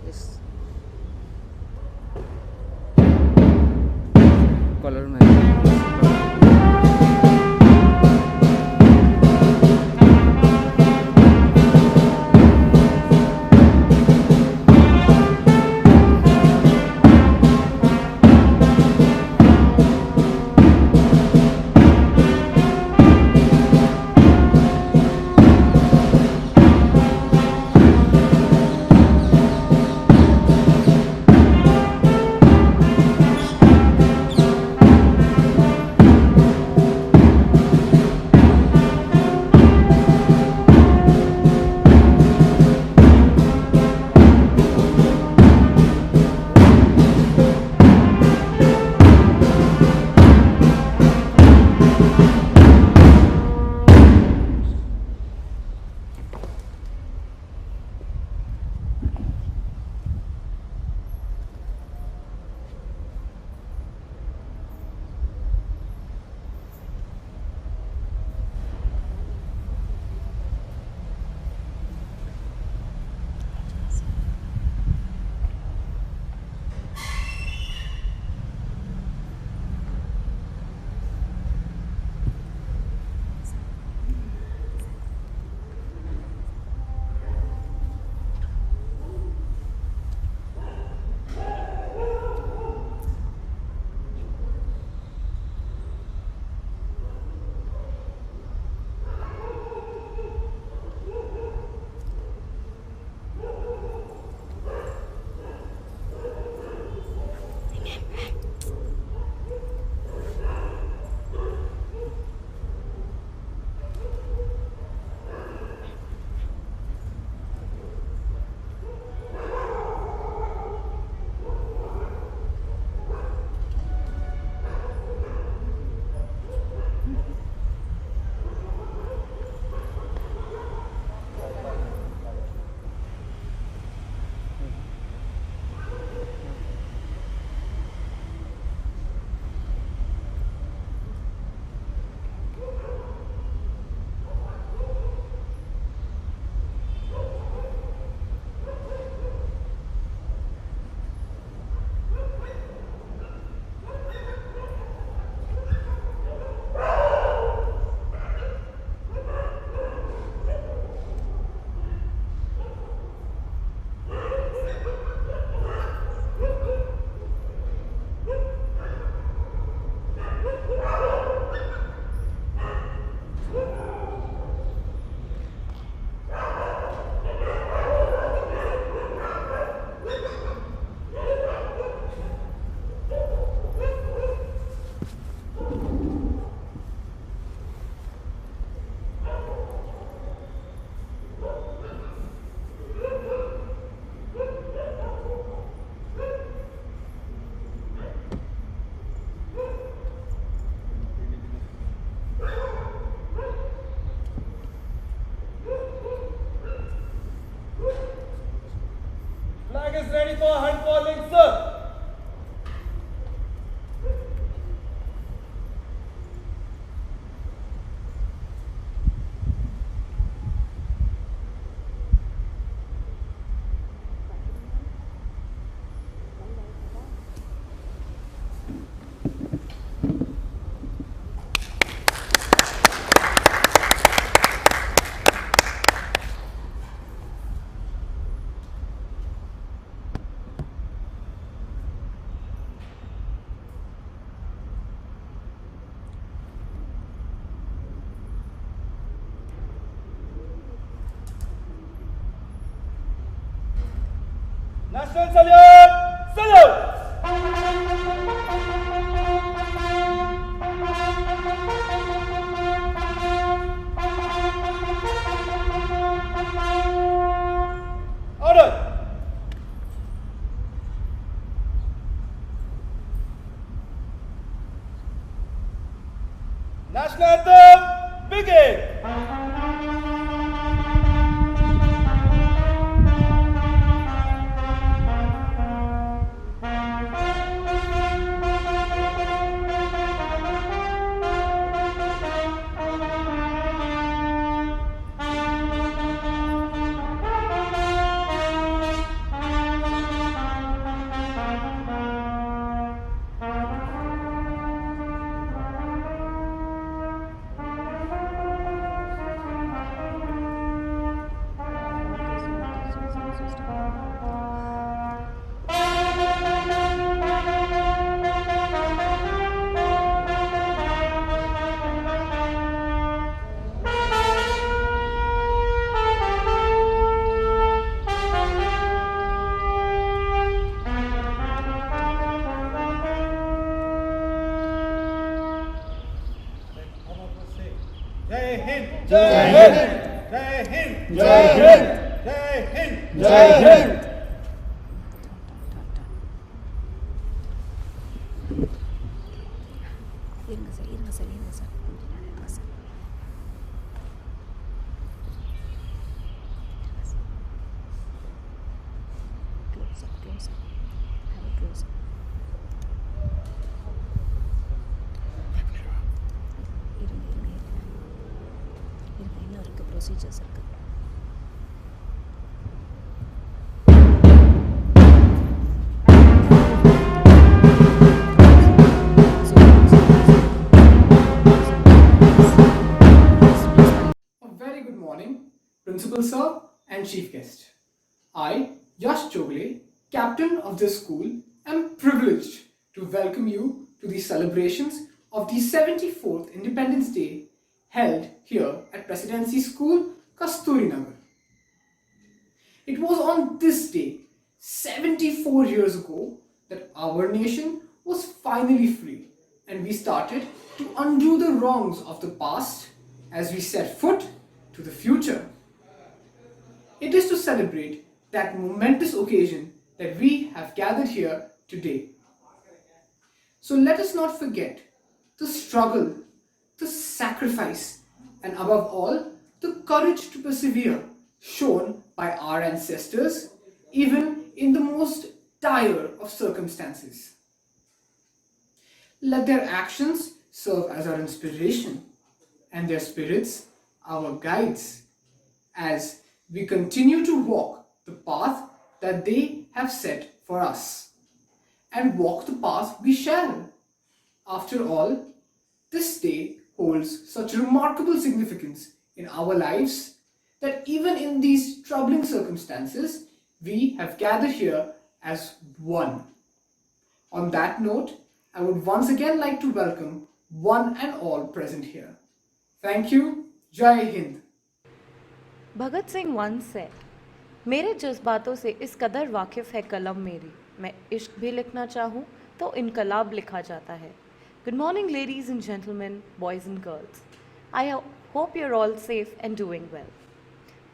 Yes. Color match. Flag is ready for hand calling, sir. National salute! Salute! Order! National anthem, begin! Jai Hind! Jai Hind! Jai Hind! Jai Hind! Jai Hind! இருங்க sir இருங்க sir இருங்க sir கொஞ்ச நேரம் இருங்க sir close up have a close up இருங்க இருங்க இருங்க இருங்க இன்னும் இருக்குது ப்ரொசீஜர்ஸ் இருக்குது A very good morning, Principal Sir and Chief Guest. I, Yash Chogle, Captain of this school, am privileged to welcome you to the celebrations of the 74th Independence Day held here at Presidency School, Kasturi Nagar. It was on this day, 74 years ago, that our nation was finally free and we started to undo the wrongs of the past as we set foot to the future. It is to celebrate that momentous occasion that we have gathered here today. So let us not forget the struggle, the sacrifice, and above all, the courage to persevere shown by our ancestors even in the most dire of circumstances. Let their actions serve as our inspiration and their spirits our guides as we continue to walk the path that they have set for us, and walk the path we shall. After all, this day holds such remarkable significance in our lives that even in these troubling circumstances, we have gathered here as one. On that note, I would once again like to welcome one and all present here. Thank you. Jai Hind. Bhagat Singh once said, मेरे जज्बातों से इस कदर वाकिफ़ है कलम मेरी, मैं इश्क भी लिखना चाहूँ तो इनकलाब लिखा जाता है. Good morning ladies and gentlemen, boys and girls. I hope you're all safe and doing well.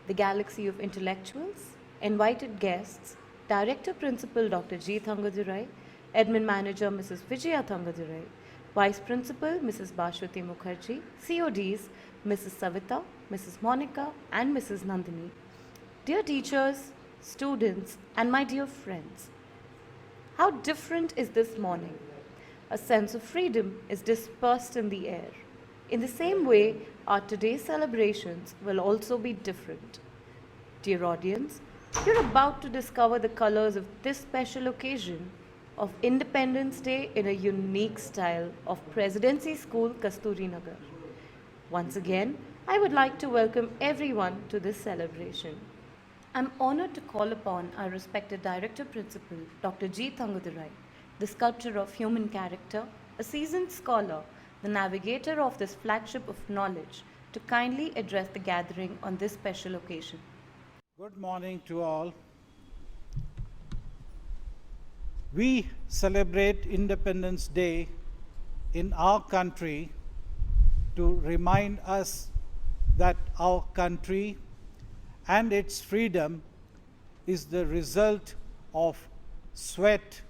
The galaxy of intellectuals, invited guests, Director Principal Dr. G. Thangadurai, Admin Manager Mrs. Vijaya Thangadurai, Vice Principal Mrs. Bashwati Mukherjee, CODs Mrs. Savita, Mrs. Monica and Mrs. Nandini. Dear teachers, students and my dear friends, how different is this morning? A sense of freedom is dispersed in the air. In the same way, our today's celebrations will also be different. Dear audience, you're about to discover the colors of this special occasion of Independence Day in a unique style of Presidency School, Kasturi Nagar. Once again, I would like to welcome everyone to this celebration. I'm honored to call upon our respected Director Principal, Dr. G. Thangadurai, the sculptor of human character, a seasoned scholar, the navigator of this flagship of knowledge, to kindly address the gathering on this special occasion. Good morning to all. We celebrate Independence Day in our country to remind us that our country and its freedom is the result of sweat,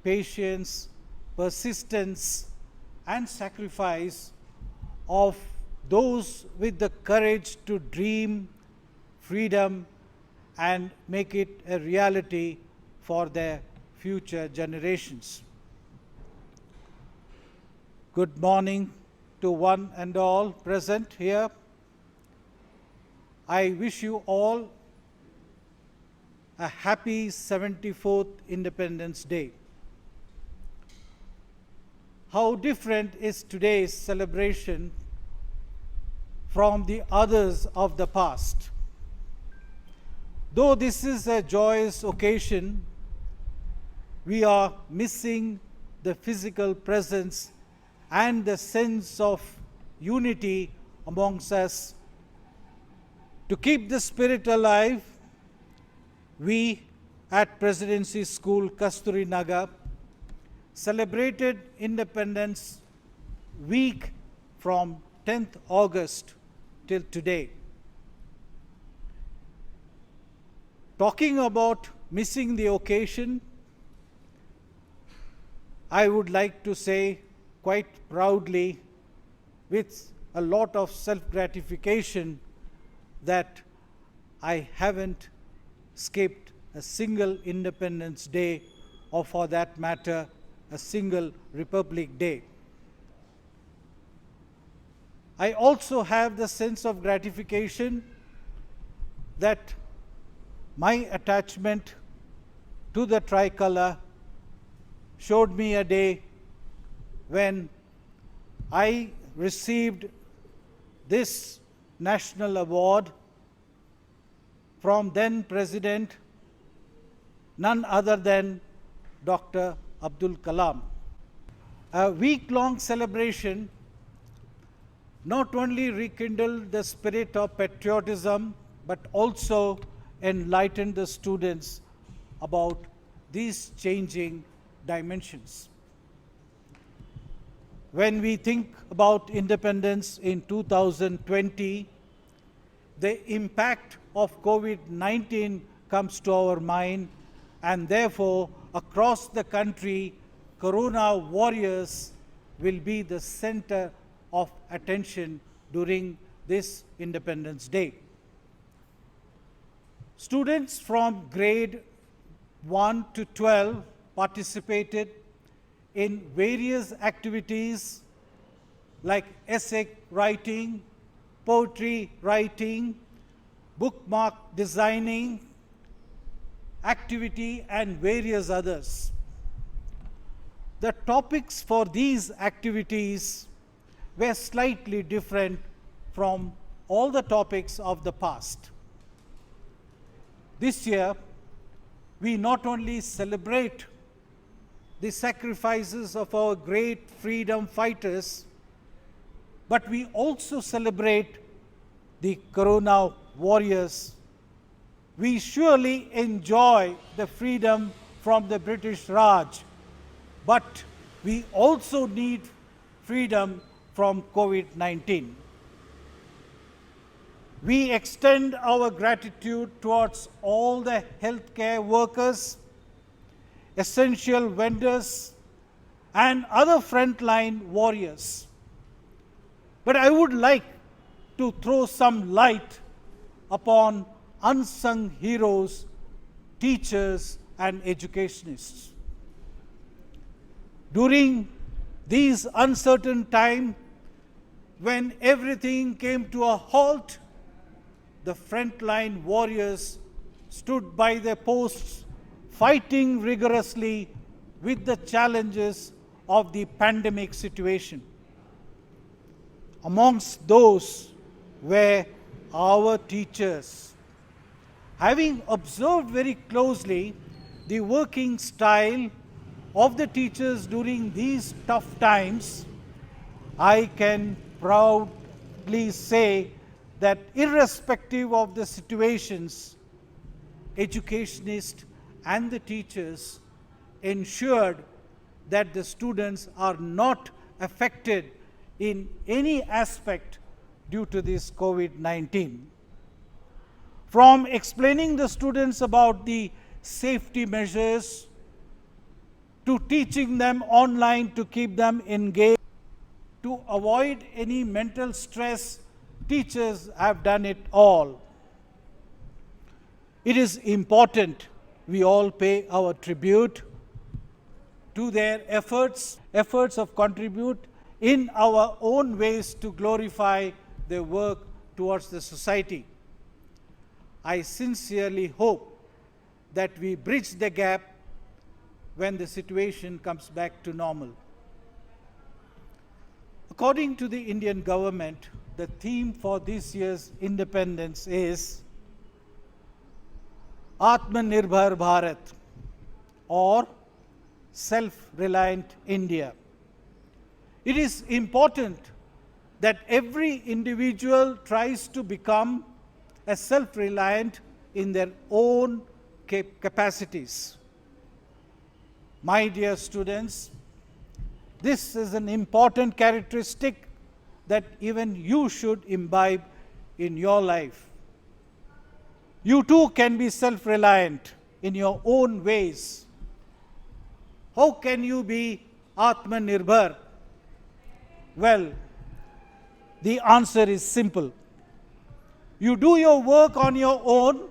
patience, persistence, and sacrifice of those with the courage to dream freedom and make it a reality for their future generations. Good morning to one and all present here. I wish you all a happy 74th Independence Day. How different is today's celebration from the others of the past? Though this is a joyous occasion, we are missing the physical presence and the sense of unity amongst us. To keep the spirit alive, we at Presidency School, Kasturi Nagar, celebrated Independence Week from 10th August till today. Talking about missing the occasion, I would like to say quite proudly, with a lot of self-gratification, that I haven't skipped a single Independence Day, or for that matter, a single Republic Day. I also have the sense of gratification that my attachment to the tricolor showed me a day when I received this national award from then President, none other than Dr. Abdul Kalam. A week-long celebration not only rekindled the spirit of patriotism, but also enlightened the students about these changing dimensions. When we think about independence in 2020, the impact of COVID-19 comes to our mind, and therefore, across the country, Corona warriors will be the center of attention during this Independence Day. Students from grade 1 to 12 participated in various activities like essay writing, poetry writing, bookmark designing, activity, and various others. The topics for these activities were slightly different from all the topics of the past. This year, we not only celebrate the sacrifices of our great freedom fighters, but we also celebrate the Corona warriors. We surely enjoy the freedom from the British Raj, but we also need freedom from COVID-19. We extend our gratitude towards all the healthcare workers, essential vendors, and other frontline warriors. But I would like to throw some light upon unsung heroes, teachers, and educationists. During these uncertain times, when everything came to a halt, the frontline warriors stood by their posts, fighting rigorously with the challenges of the pandemic situation. Amongst those were our teachers. Having observed very closely the working style of the teachers during these tough times, I can proudly say that irrespective of the situations, educationists and the teachers ensured that the students are not affected in any aspect due to this COVID-19. From explaining the students about the safety measures, to teaching them online to keep them engaged, to avoid any mental stress, teachers have done it all. It is important we all pay our tribute to their efforts of contribute in our own ways to glorify their work towards the society. I sincerely hope that we bridge the gap when the situation comes back to normal. According to the Indian government, the theme for this year's independence is Atmanirbhar Bharat, or self-reliant India. It is important that every individual tries to become a self-reliant in their own capacities. My dear students, this is an important characteristic that even you should imbibe in your life. You too can be self-reliant in your own ways. How can you be Atmanirbhar? Well, the answer is simple. You do your work on your own.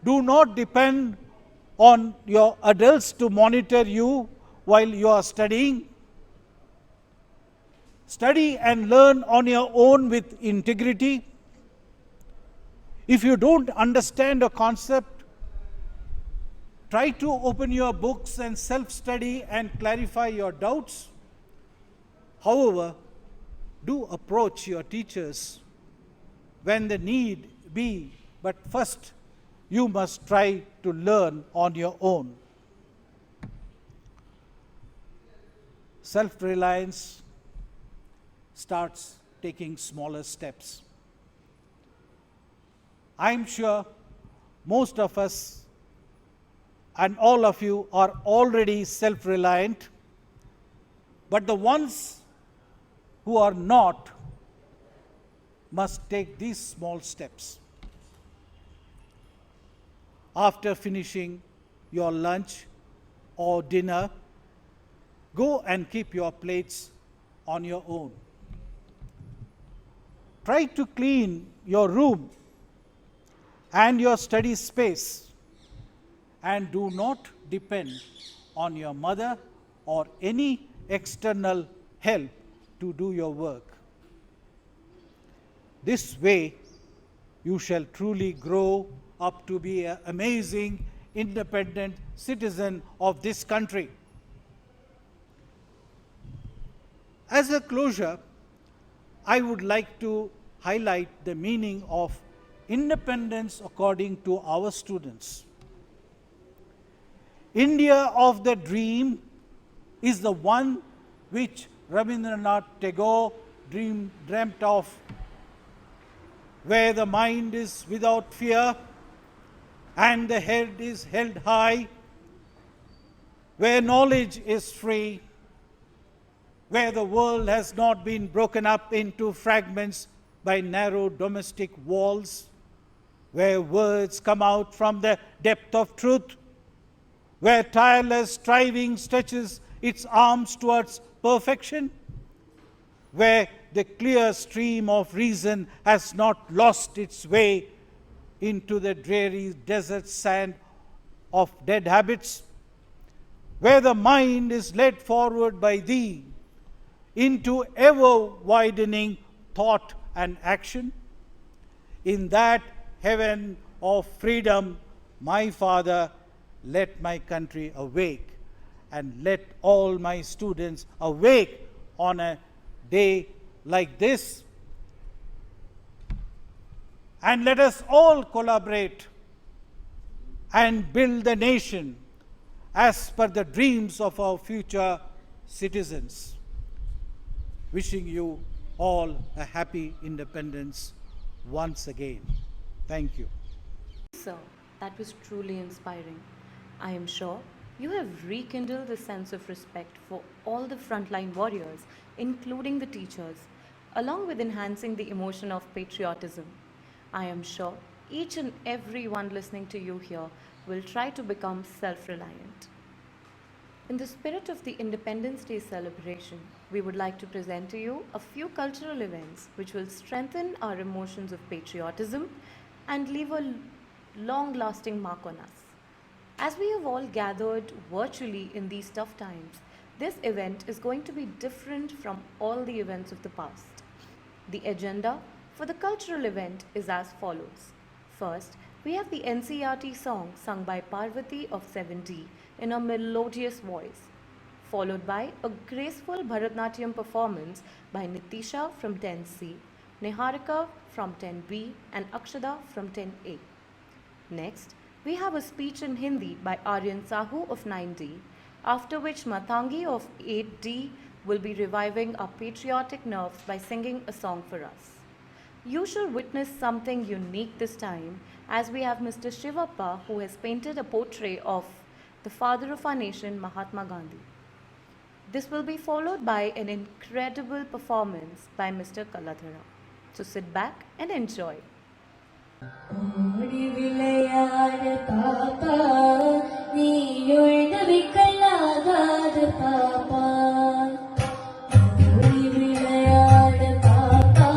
Do not depend on your adults to monitor you while you are studying. Study and learn on your own with integrity. If you don't understand a concept, try to open your books and self-study and clarify your doubts. However, do approach your teachers when the need be, but first you must try to learn on your own. Self-reliance starts taking smaller steps. I'm sure most of us and all of you are already self-reliant, but the ones who are not must take these small steps. After finishing your lunch or dinner, go and keep your plates on your own. Try to clean your room and your study space, and do not depend on your mother or any external help to do your work. This way, you shall truly grow up to be an amazing, independent citizen of this country. As a closure, I would like to highlight the meaning of independence according to our students. India of the dream is the one which Rabindranath Tagore dreamt of, where the mind is without fear and the head is held high, where knowledge is free, where the world has not been broken up into fragments by narrow domestic walls, where words come out from the depth of truth, where tireless striving stretches its arms towards perfection, where the clear stream of reason has not lost its way into the dreary desert sand of dead habits, where the mind is led forward by thee into ever-widening thought and action. In that heaven of freedom, my Father, let my country awake, and let all my students awake on a day like this. And let us all collaborate and build the nation as per the dreams of our future citizens. Wishing you all a happy independence once again. Thank you. Sir, that was truly inspiring. I am sure you have rekindled the sense of respect for all the frontline warriors, including the teachers, along with enhancing the emotion of patriotism. I am sure each and every one listening to you here will try to become self-reliant. In the spirit of the Independence Day celebration, we would like to present to you a few cultural events which will strengthen our emotions of patriotism and leave a long-lasting mark on us. As we have all gathered virtually in these tough times, this event is going to be different from all the events of the past. The agenda for the cultural event is as follows. First, we have the NCERT song sung by Parvati of 7D in a melodious voice, followed by a graceful Bharatnatyam performance by Nitisha from 10C, Niharika from 10B, and Akshada from 10A. Next, we have a speech in Hindi by Aryan Sahu of 9D, after which Mathangi of 8D will be reviving our patriotic nerves by singing a song for us. You shall witness something unique this time, as we have Mr. Shivappa, who has painted a portrait of the father of our nation, Mahatma Gandhi. This will be followed by an incredible performance by Mr. Kaladhara. So sit back and enjoy. ஓடி விளையாட பாப்பா நீ எழுதவிக்கலாகாத பாப்பா ஓடி விளையாட பாப்பா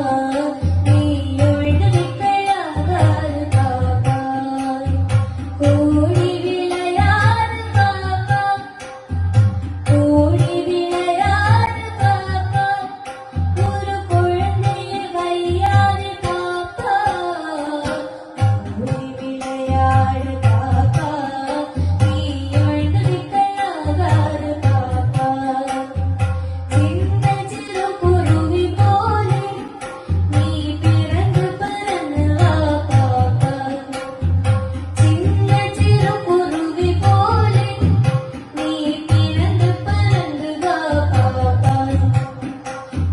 நீ எழுதவிக்கலாகாத பாப்பா ஓடி விளையாட பாப்பா ஓடி விளையாட பாப்பா ஒரு குழந்தையை வையாத பாப்பா ஓடி விளையாட பாப்பா நீ எழுதவிக்கலாகாத பாப்பா சின்ன சிறு குருவி போலே நீ பிறந்து பறந்து வா பாப்பா சின்ன சிறு குருவி போலே நீ பிறந்து பறந்து வா பாப்பா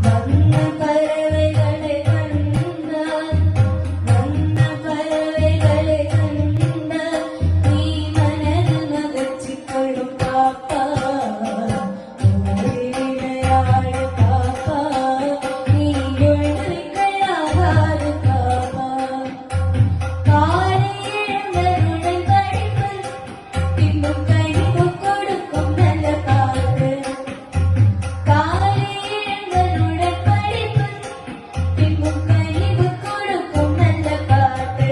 வண்ண பறவைகளை கண்டால் வண்ண பறவைகளை கண்டால் நீ மனது மகிழ்ச்சிப்படும் பாப்பா ஓடி விளையாட பாப்பா நீ எழுதவிக்கலாகாத பாப்பா காலை எழுந்தருடன் படிப்பு பின்பும் கனிவு கொடுக்கும் நல்ல பாட்டு காலை எழுந்தருடன் படிப்பு பின்பும் கனிவு கொடுக்கும் நல்ல பாட்டு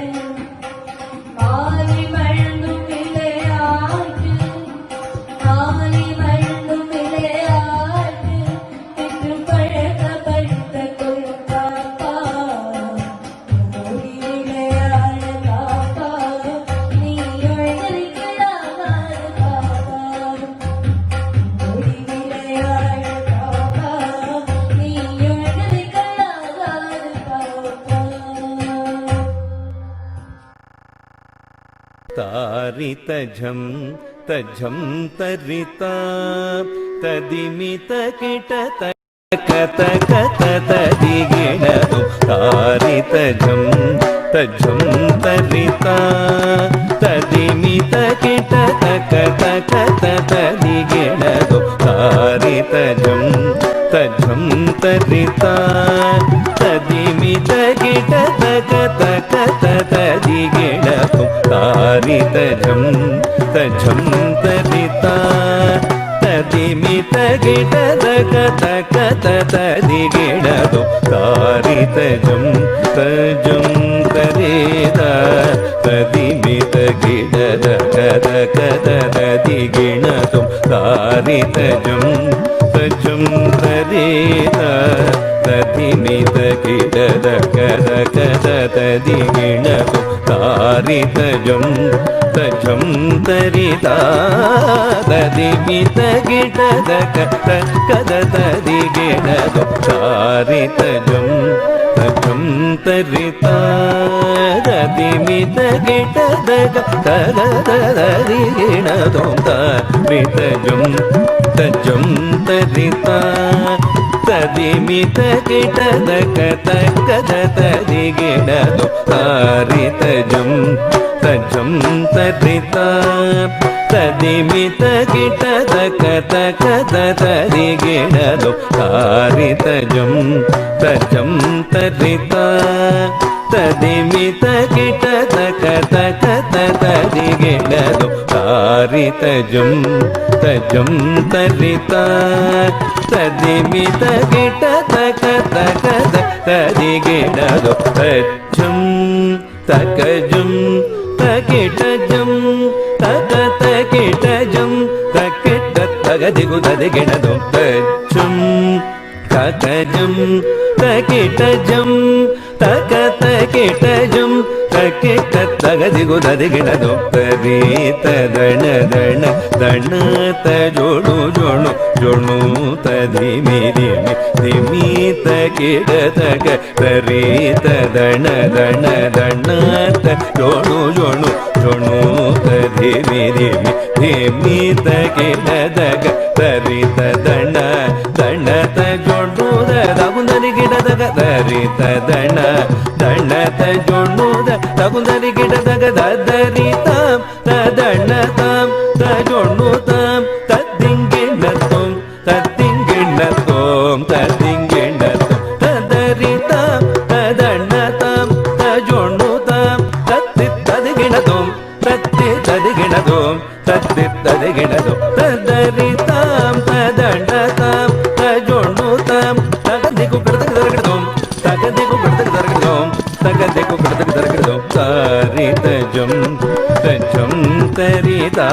மாலை வழங்கும் விளையாட்டு மாலை வழங்கும் விளையாட்டு என்று பழக்கப்படுத்த கொள்ளும் பாப்பா ஓடி விளையாட பாப்பா நீ எழுதவிக்கலாகாத பாப்பா ஓடி விளையாட பாப்பா நீ எழுதவிக்கலாகாத பாப்பா तारित झं तझं तरिता तदिमित किट तक तदिगिणदु तारित झं तझं तरिता तदिमित किट तक तदिगिणदु तारित झं तझं तरिता तदिमित किट तक तदिगिणदु तारित झं तझं तरिता तदिमित किट तक तदिगिणदु तारित झं तझं तरिता तदिमित किट तक तदिगिणदु तारित झं तझं तरिता तदिमित किट तक तदिगिणदु तारित झं तझं तरिता तदिमित किट तक तदिगिणदु तारित झं तझं तरिता तदिमित किट तक तदिगिणदु तारित झं तझं तरिता तदिमित किट तक तदिगिणदु तारित झं तझं तरिता तदिमित किट तक तदिगिणदु तारित झं तझं तरिता तदिमित किट तक तदिगिणदु तारित झं तझं तरिता तदिमित किट तक तदिगिणदु तझं तकजं तकिटजं तकिटजं तकिट तगदिगु तदिगिणदु तझं तकजं तकिटजं तकिटजं तकिट तगदिगु तदिगिणदु तरित दण दण दण तजोणु जोणु जोणु तदिमि दिमि दिमि तकिट तक तरित दण दण दण तजोणु जोणु जोणु तदिमि दिमि दिमि तकिट तक तरित दण दण तजोणु तगुंदरिगिट तक तरित दण दण तजोणु तगुंदरिगिट तक तदरितां तदणतां तजोणुतां तद्दिंगिणतों तद्दिंगिणतों तद्दिंगिणतों तदरितां तदण तदिगिणदोम तद्दित्तदिगिणदोम तदरिताम तदण्डताम तजोणुताम तगदिगु गडदगदरगदोम तगदिगु गडदगदरगदोम तगदिगु गडदगदरगदोम तारितजम तजम तरिता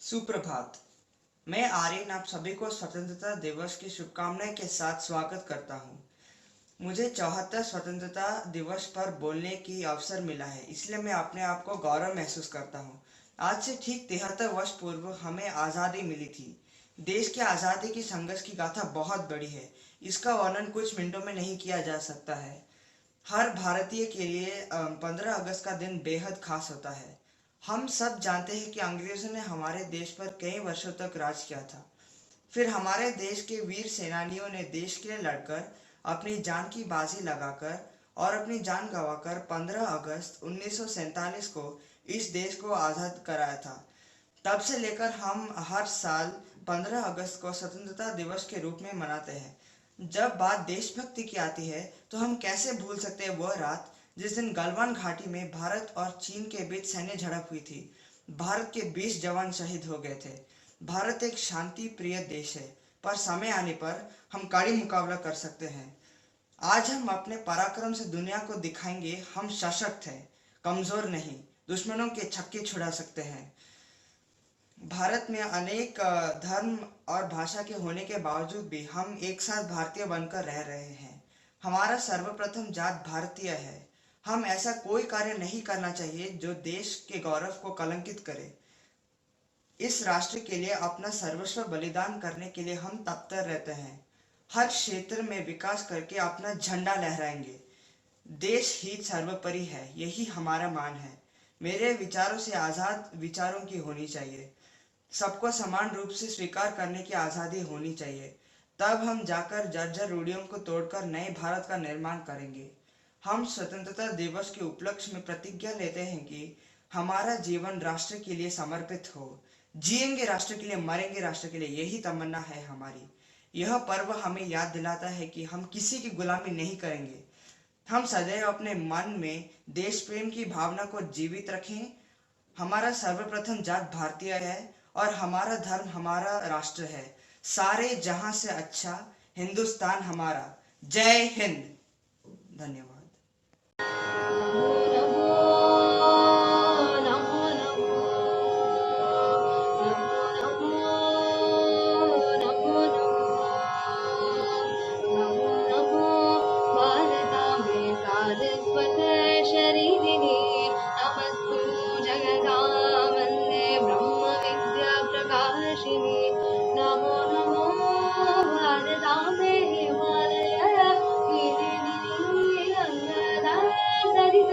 सुप्रभात। मैं आर्यन आप सभी को स्वतंत्रता दिवस की शुभकामनाएं के साथ स्वागत करता हूं। मुझे 74 स्वतंत्रता दिवस पर बोलने की अवसर मिला है, इसलिए मैं अपने आप को गौरव महसूस करता हूं। आज से ठीक 73 वर्ष पूर्व हमें आज़ादी मिली थी। देश की आज़ादी की संघर्ष की गाथा बहुत बड़ी है, इसका वर्णन कुछ मिनटों में नहीं किया जा सकता है। हर भारतीय के लिए 15 अगस्त का दिन बेहद खास होता है। हम सब जानते हैं कि अंग्रेजों ने हमारे देश पर कई वर्षों तक राज किया था। फिर हमारे देश के वीर सेनानियों ने देश के लिए लड़कर, अपनी जान की बाजी लगाकर और अपनी जान गंवाकर 15 अगस्त 1947 को इस देश को आज़ाद कराया था। तब से लेकर हम हर साल 15 अगस्त को स्वतंत्रता दिवस के रूप में मनाते हैं। जब बात देशभक्ति की आती है तो हम कैसे भूल सकते हैं वह रात जिस दिन गलवान घाटी में भारत और चीन के बीच सैन्य झड़प हुई थी। भारत के 20 जवान शहीद हो गए थे। भारत एक शांति प्रिय देश है, पर समय आने पर हम कड़ी मुकाबला कर सकते हैं। आज हम अपने पराक्रम से दुनिया को दिखाएंगे हम सशक्त हैं, कमजोर नहीं, दुश्मनों के छक्के छुड़ा सकते हैं। भारत में अनेक धर्म और भाषा के होने के बावजूद भी हम एक साथ भारतीय बनकर रह रहे हैं। हमारा सर्वप्रथम जात भारतीय है। हम ऐसा कोई कार्य नहीं करना चाहिए जो देश के गौरव को कलंकित करे। इस राष्ट्र के लिए अपना सर्वस्व बलिदान करने के लिए हम तत्पर रहते हैं। हर क्षेत्र में विकास करके अपना झंडा लहराएंगे। देश हित सर्वोपरि है, यही हमारा मान है। मेरे विचारों से आज़ाद विचारों की होनी चाहिए। सबको समान रूप से स्वीकार करने की आज़ादी होनी चाहिए। तब हम जाकर जर्जर रूढ़ियों को तोड़कर नए भारत का निर्माण करेंगे। हम स्वतंत्रता दिवस के उपलक्ष्य में प्रतिज्ञा लेते हैं कि हमारा जीवन राष्ट्र के लिए समर्पित हो। जिएंगे राष्ट्र के लिए, मरेंगे राष्ट्र के लिए, यही तमन्ना है हमारी। यह पर्व हमें याद दिलाता है कि हम किसी की गुलामी नहीं करेंगे। हम सदैव अपने मन में देश प्रेम की भावना को जीवित रखें। हमारा सर्वप्रथम जात भारतीय है और हमारा धर्म हमारा राष्ट्र है। सारे जहां से अच्छा हिंदुस्तान हमारा। जय हिंद। धन्यवाद। नमो नमो भारताम्बे हिमालय गिरिनिधि गंगाधर सरित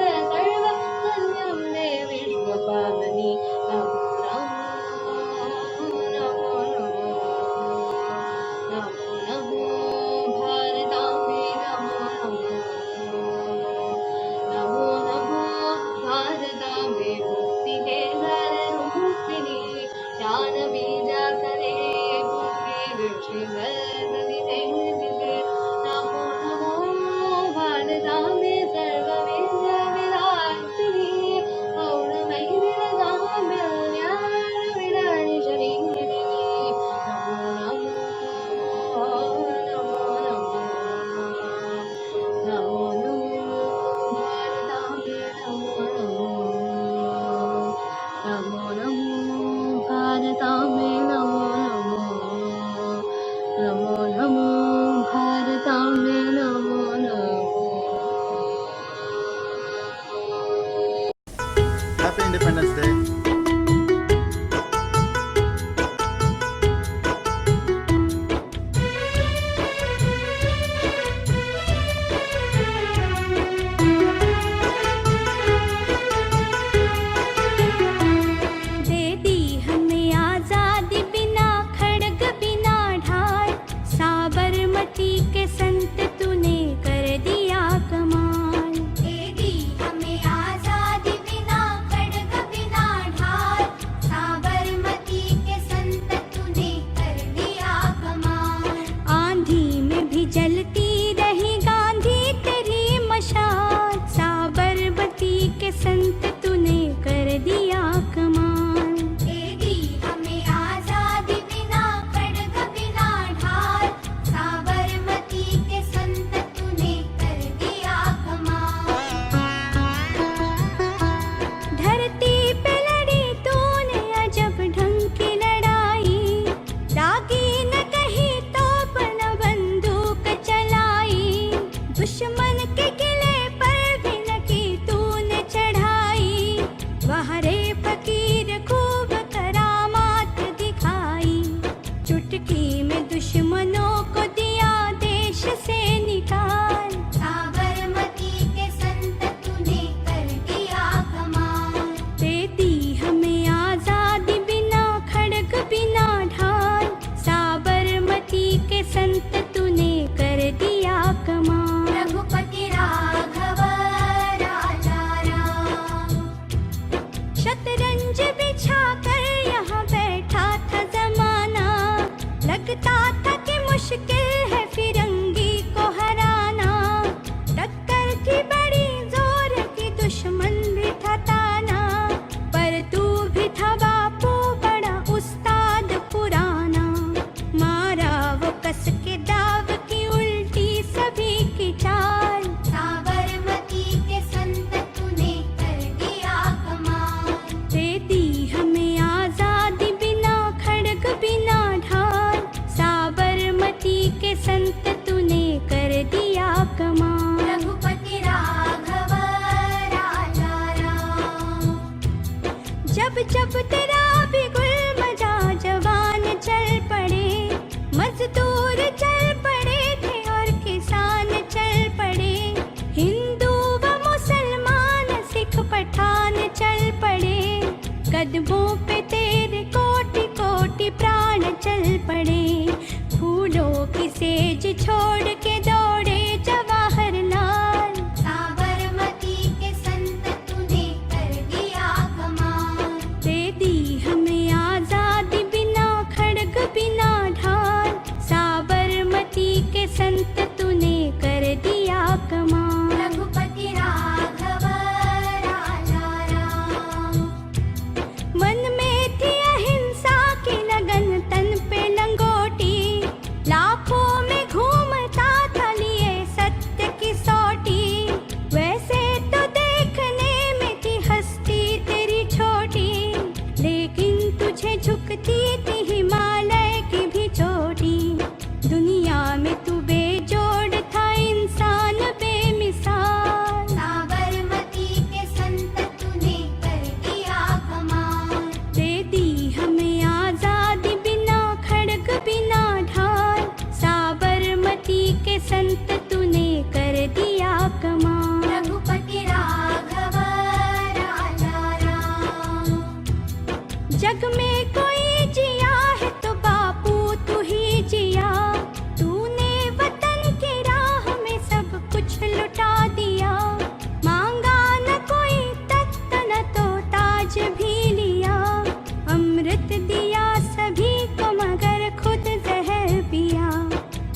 दुश्मन के किले पर भी न की तूने चढ़ाई, वहाँ रे फकीर खूब करामात दिखाई। चुटकी में दुश्मनों को दिया देश से निकाल, साबरमती के संत तूने कर दिया कमाल। दे दी हमें आजादी बिना खड़ग बिना ढाल, साबरमती के संत तूने कर दिया कमाल। रघुपति राघव राजा राम, शतरंज बिछा कर यहाँ बैठा था जमाना, लगता था कि मुश्किल है फिरंगी को हराना। टक्कर थी बड़ी जोर की, दुश्मन भी था ताना, पर तू भी था बापू बड़ा उस्ताद पुराना। मारा वो कस के दाव की उल्टी सभी की चाल, साबरमती के संत तूने कर दिया कमाल। दे दी हमें आजादी बिना खड़ग बिना ढाल, साबरमती के संत तूने कर दिया कमाल। रघुपति राघव राजा राम, जब जब तेरा भी गुल मजा जवान चल पड़े, मजदूर चल पड़े थे और किसान चल पड़े। हिंदू व मुसलमान सिख पठान चल पड़े, कदमों पे तेरे कोटि कोटि प्राण चल पड़े। फूलों की सेज छोड़ के दौड़े जवाहरलाल, साबरमती के संत तूने कर दिया कमाल। दे दी हमें आजादी बिना खड़ग बिना ढाल, साबरमती के संत तूने कर दिया कमाल। रघुपति राघव राजा राम, मन में थी अहिंसा की लगन तन पे लंगोटी, लाखों में घूमता था लिए सत्य की सोटी। वैसे तो देखने में थी हस्ती तेरी छोटी, लेकिन तुझे झुकती थी हिमालय की भी चोटी। दुनिया में तू बेजोड़ था इंसान बेमिसाल, साबरमती के संत तूने कर दिया कमाल। दे दी हमें आजादी बिना खड़ग बिना ढाल, साबरमती के संत तूने कर दिया कमाल। रघुपति राघव राजा राम, जग में कोई जिया है तो बापू तू ही जिया। तूने वतन की राह में सब कुछ लुटा दिया, मांगा न कोई तख्त न तो ताज भी लिया। अमृत दिया सभी को मगर खुद जहर पिया,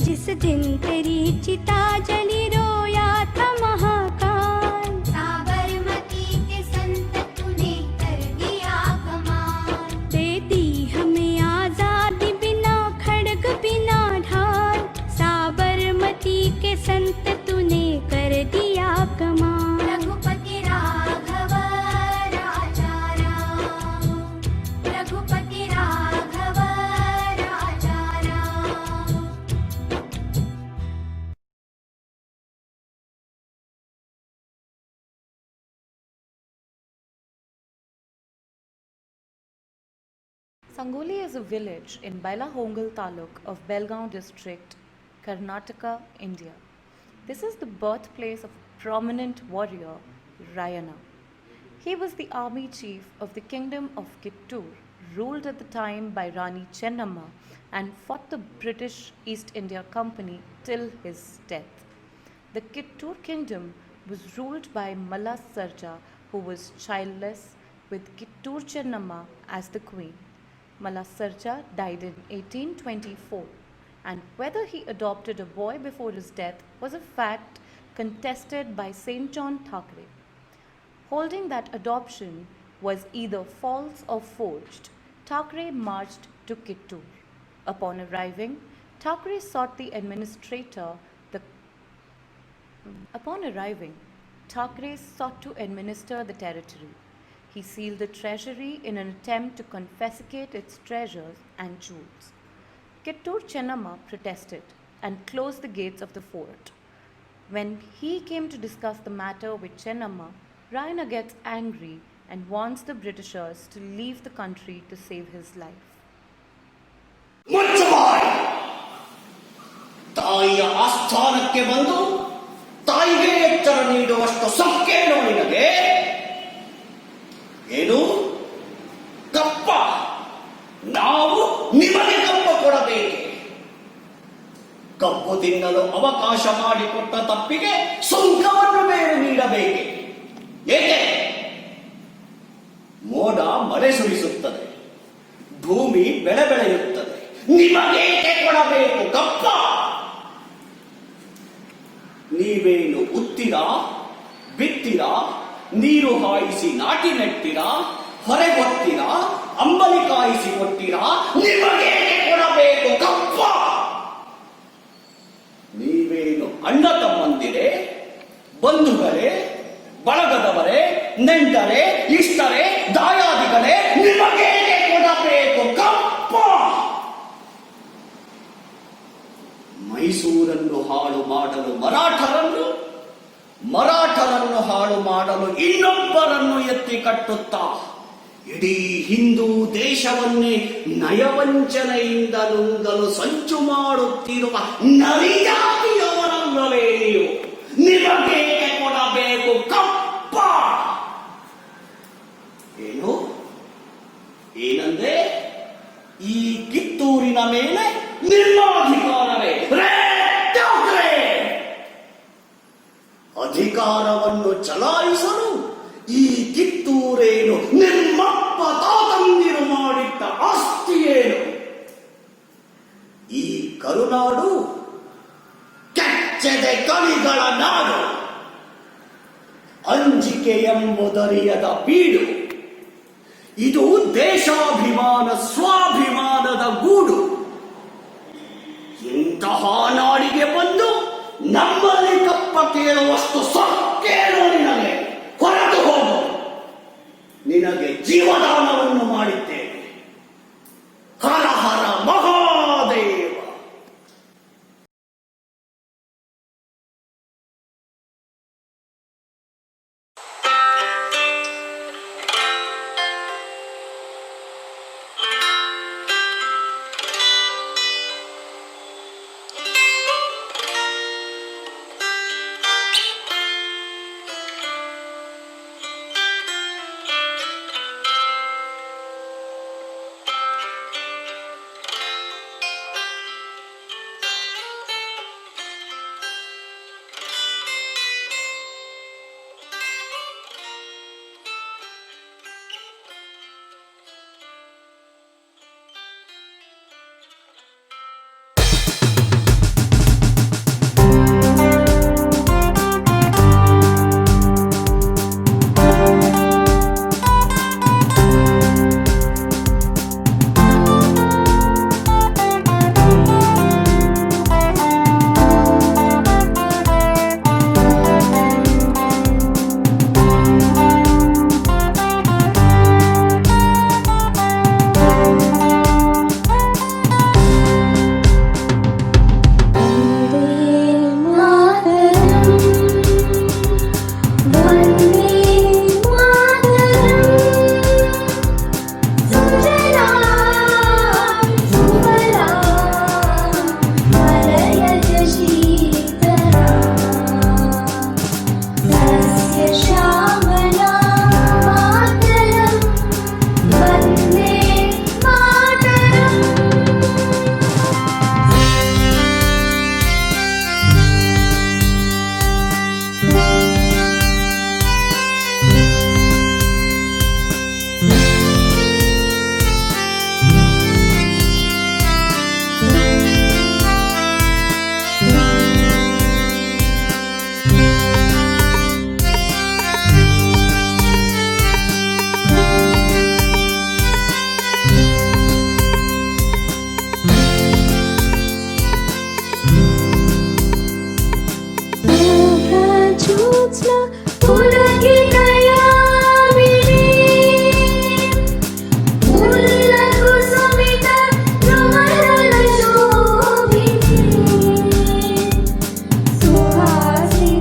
जिस दिन तेरी चिता जली रोया था महाकाल। साबरमती के संत तूने कर दिया कमाल। दे दी हमें आजादी बिना खड़ग बिना ढाल, साबरमती के संत तूने कर दिया कमाल। रघुपति राघव राजा राम, रघुपति राघव राजा Ram. Sangoli is a village in Bailahongal Taluk of Belgaum district, Karnataka, India. This is the birthplace of prominent warrior Rayana. He was the army chief of the kingdom of Kittur, ruled at the time by Rani Chennamma, and fought the British East India Company till his death. The Kittur kingdom was ruled by Malla Sarja, who was childless, with Kittur Chennamma as the queen. Malla Sarja died in 1824, and whether he adopted a boy before his death was a fact contested by St. John Thackeray, holding that adoption was either false or forged. Thackeray marched to Kittur. Upon arriving, Thackeray sought the administrator. Upon arriving, Thackeray sought to administer the territory. He sealed the treasury in an attempt to confiscate its treasures and jewels. Kittur Chennamma protested and closed the gates of the fort. When he came to discuss the matter with Chennamma, Raina gets angry and wants the Britishers to leave the country to save his life. ಮುಚ್ಚಬಾಯಿ ತಾಯಿಯ ಆಸ್ಥಾನಕ್ಕೆ ಬಂದು ತಾಯಿಗೆ ಎಚ್ಚರ ನೀಡುವಷ್ಟು ಸೊಕ್ಕೇನು ನಿನಗೆ? ಏನು ಕಪ್ಪ? ನಾವು ನಿಮಗೆ ಕಪ್ಪ ಕೊಡಬೇಕೆ? ಕಪ್ಪು ತಿನ್ನಲು ಅವಕಾಶ ಮಾಡಿಕೊಟ್ಟ ತಪ್ಪಿಗೆ ಸುಂಕವನ್ನು ಬೇರೆ ನೀಡಬೇಕೆ? ಏಕೆ? ಮೋಡ ಮಳೆ ಸುರಿಸುತ್ತದೆ, ಭೂಮಿ ಬೆಳೆ ಬೆಳೆಯುತ್ತದೆ, ನಿಮಗೇಕೆ ಕೊಡಬೇಕು ಕಪ್ಪ? ನೀವೇನು ಉತ್ತೀರಾ, ಬಿತ್ತೀರಾ, ನೀರು ಹಾಯಿಸಿ ನಾಟಿ ನೆಡ್ತೀರಾ, ಹೊರೆಗೊತ್ತೀರಾ, ಅಂಬಲಿ ಕಾಯಿಸಿ ಕೊಡ್ತೀರಾ? ನಿಮಗೇಕೆ ಕೊಡಬೇಕು ಕಪ್ಪ? ನೀವೇನು ಅಣ್ಣ ತಮ್ಮಂದಿರೇ, ಬಂಧುಗಳೇ, ಬಳಗದವರೇ, ನೆಂಟರೇ, ಇಷ್ಟರೇ, ದಾಯಾದಿಗಳೇ, ನಿಮಗೇಕೆ ಕೊಡಬೇಕು ಕಪ್ಪ? ಮೈಸೂರನ್ನು ಹಾಳು ಮಾಡಲು ಮರಾಠರನ್ನು, ಮರಾಠರನ್ನು ಹಾಳು ಮಾಡಲು ಇನ್ನೊಬ್ಬರನ್ನು ಎತ್ತಿ ಕಟ್ಟುತ್ತಾ ಇಡೀ ಹಿಂದೂ ದೇಶವನ್ನೇ ನಯವಂಚನೆಯಿಂದ ನುಂಗಲು ಸಂಚು ಮಾಡುತ್ತಿರುವ ನರಿಜಾತಿಯವರಲ್ಲವೇ ನೀವು? ನಿಮಗೇಕೆ ಕೊಡಬೇಕು ಕಪ್ಪ? ಏನು ಏನಂದ್ರೆ ಈ ಕಿತ್ತೂರಿನ ಮೇಲೆ ನಿರ್ಮಾಧಿಕಾರವೇ? ಅಧಿಕಾರವನ್ನು ಚಲಾಯಿಸಲು ಈ ಕಿತ್ತೂರೇನು ನಿಮ್ಮಪ್ಪ ತಾತಂದಿರು ಮಾಡಿಟ್ಟ ಆಸ್ತಿಯೇನು? ಈ ಕರುನಾಡು ಕೆಚ್ಚದೆ ಕಲಿಗಳ ನಾಡು, ಅಂಜಿಕೆ ಎಂಬುದರಿಯದ ಬೀಡು. ಇದು ದೇಶಾಭಿಮಾನ ಸ್ವಾಭಿಮಾನದ ಗೂಡು. ಇಂತಹ ನಾಡಿಗೆ ಬಂದು ನಮ್ಮಲ್ಲಿ ಕಪ್ಪ ಕೇಳುವಷ್ಟು ಸೊಕ್ಕೇನು ನಿನಗೆ? ಹೊರಟು ಹೋಗು. ನಿನಗೆ ಜೀವದಾನವನ್ನು ಮಾಡಿದ್ದೇನೆ. ಹರ ಹರ Mahadeva. Suhasini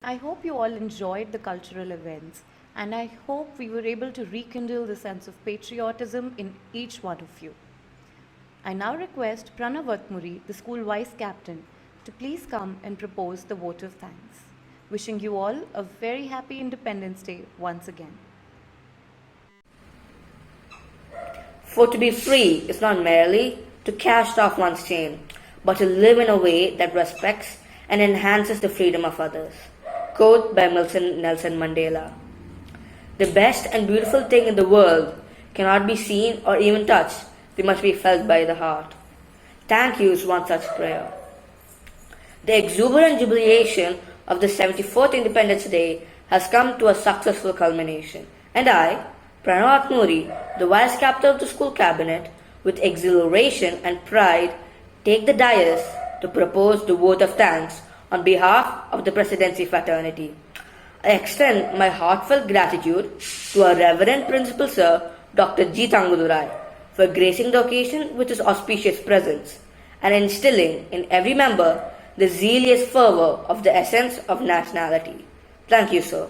I hope you all enjoyed the cultural events, and I hope we were able to rekindle the sense of patriotism in each one of you. I now request Pranav Vatmuri, the school vice captain, to please come and propose the vote of thanks. Wishing you all a very happy Independence Day once again. For to be free is not merely to cast off one's chain, but to live in a way that respects and enhances the freedom of others. Quote by Nelson Mandela. The best and beautiful thing in the world cannot be seen or even touched. They must be felt by the heart. Thank you is one such prayer. The exuberant jubilation of the 74th Independence Day has come to a successful culmination, and I, Pranav Vatmuri, the Vice Captain of the School Cabinet, with exhilaration and pride, take the dais to propose the vote of thanks on behalf of the Presidency fraternity. I extend my heartfelt gratitude to our Reverend Principal Sir Dr. G. Tangudurai for gracing the occasion with his auspicious presence and instilling in every member the zealous fervour of the essence of nationality. Thank you, sir.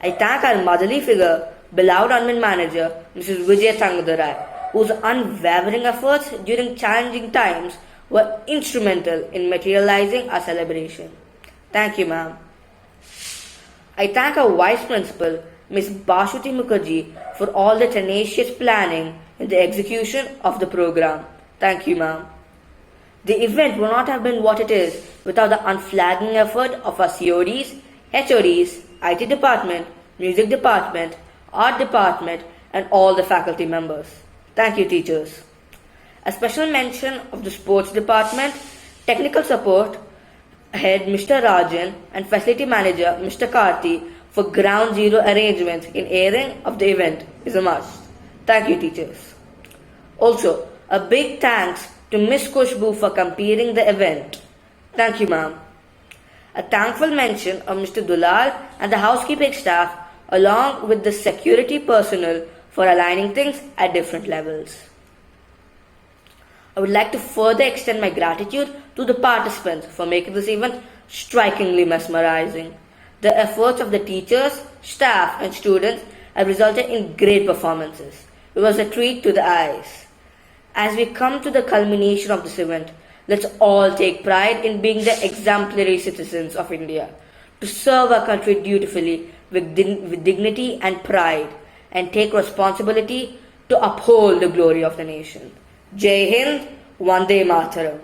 I thank our motherly figure, beloved admin manager, Mrs. Vijay Tangudurai, whose unwavering efforts during challenging times were instrumental in materializing our celebration. Thank you, ma'am. I thank our Vice Principal, Ms. Bashuti Mukherjee, for all the tenacious planning in the execution of the program. Thank you, ma'am. The event would not have been what it is without the unflagging effort of our CODs, HODs, IT department, music department, art department, and all the faculty members. Thank you, teachers. A special mention of the sports department, technical support head Mr. Rajan and facility manager Mr. Karthi for ground zero arrangements in airing of the event is a must. Thank you, teachers. Also, a big thanks to Miss Kushbu for completing the event. Thank you, ma'am. A thankful mention of Mr. Dulal and the housekeeping staff along with the security personnel for aligning things at different levels. I would like to further extend my gratitude to the participants for making this event strikingly mesmerizing. The efforts of the teachers, staff, and students have resulted in great performances. It was a treat to the eyes. As we come to the culmination of this event, let's all take pride in being the exemplary citizens of India, to serve our country dutifully with dignity and pride, and take responsibility to uphold the glory of the nation. Jai Hind, Vande Mataram.